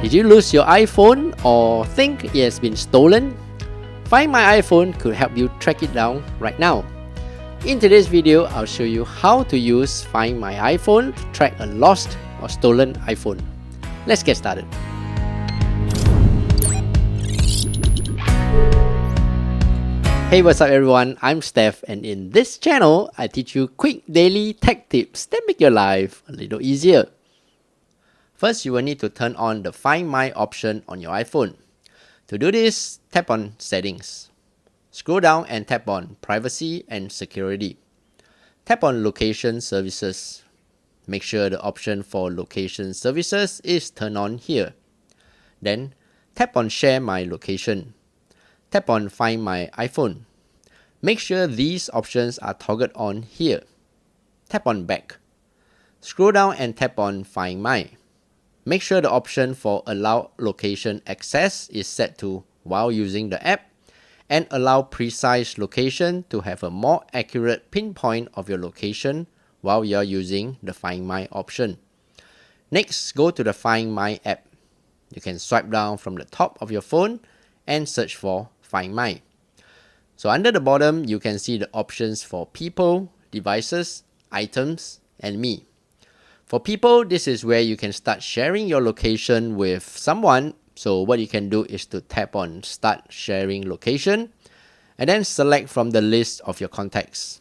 Did you lose your iPhone or think it has been stolen? Find My iPhone could help you track it down right now. In today's video, I'll show you how to use Find My iPhone to track a lost or stolen iPhone. Let's get started. Hey, what's up everyone? I'm Steph, and in this channel, I teach you quick daily tech tips that make your life a little easier. First, you will need to turn on the Find My option on your iPhone. To do this, tap on Settings. Scroll down and tap on Privacy and Security. Tap on Location Services. Make sure the option for Location Services is turned on here. Then, tap on Share My Location. Tap on Find My iPhone. Make sure these options are toggled on here. Tap on Back. Scroll down and tap on Find My. Make sure the option for Allow Location Access is set to while using the app, and allow precise location to have a more accurate pinpoint of your location while you're using the Find My option. Next, go to the Find My app. You can swipe down from the top of your phone and search for Find My. So under the bottom, you can see the options for people, devices, items, and me. For people, this is where you can start sharing your location with someone. So what you can do is to tap on Start Sharing Location and then select from the list of your contacts.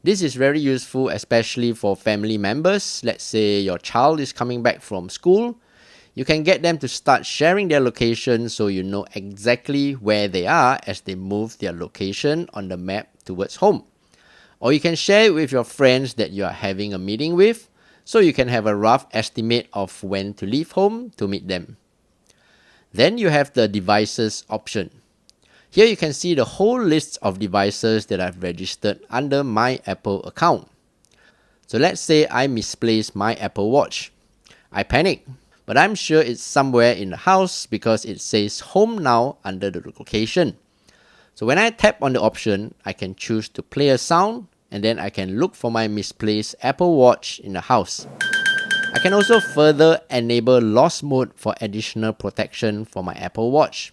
This is very useful, especially for family members. Let's say your child is coming back from school. You can get them to start sharing their location so you know exactly where they are as they move their location on the map towards home. Or you can share it with your friends that you are having a meeting with, so you can have a rough estimate of when to leave home to meet them. Then you have the devices option. Here you can see the whole list of devices that I've registered under my Apple account. So let's say I misplaced my Apple Watch. I panic, but I'm sure it's somewhere in the house because it says Home Now under the location. So when I tap on the option, I can choose to play a sound, and then I can look for my misplaced Apple Watch in the house. I can also further enable lost mode for additional protection for my Apple Watch.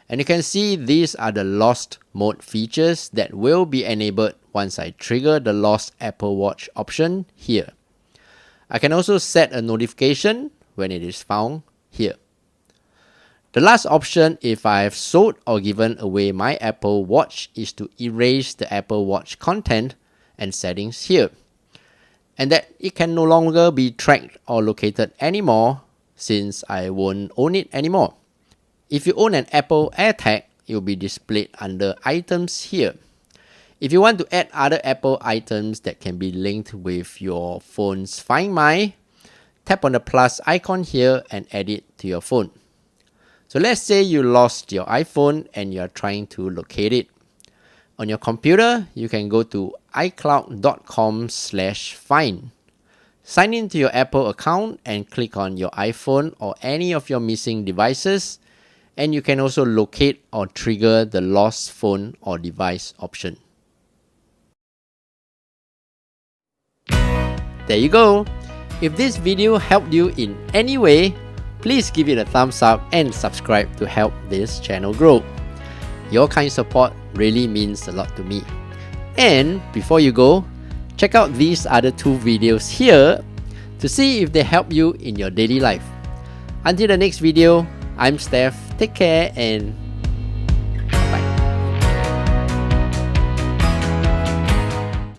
And you can see these are the lost mode features that will be enabled once I trigger the lost Apple Watch option here. I can also set a notification when it is found here. The last option if I have sold or given away my Apple Watch is to erase the Apple Watch content and settings here, and that it can no longer be tracked or located anymore since I won't own it anymore. If you own an Apple AirTag, it will be displayed under Items here. If you want to add other Apple items that can be linked with your phone's Find My, tap on the plus icon here and add it to your phone. So let's say you lost your iPhone and you're trying to locate it. On your computer, you can go to icloud.com/find. Sign into your Apple account and click on your iPhone or any of your missing devices, and you can also locate or trigger the lost phone or device option. There you go. If this video helped you in any way, please give it a thumbs up and subscribe to help this channel grow. Your kind support really means a lot to me. And before you go, check out these other two videos here to see if they help you in your daily life. Until the next video, I'm Steph. Take care and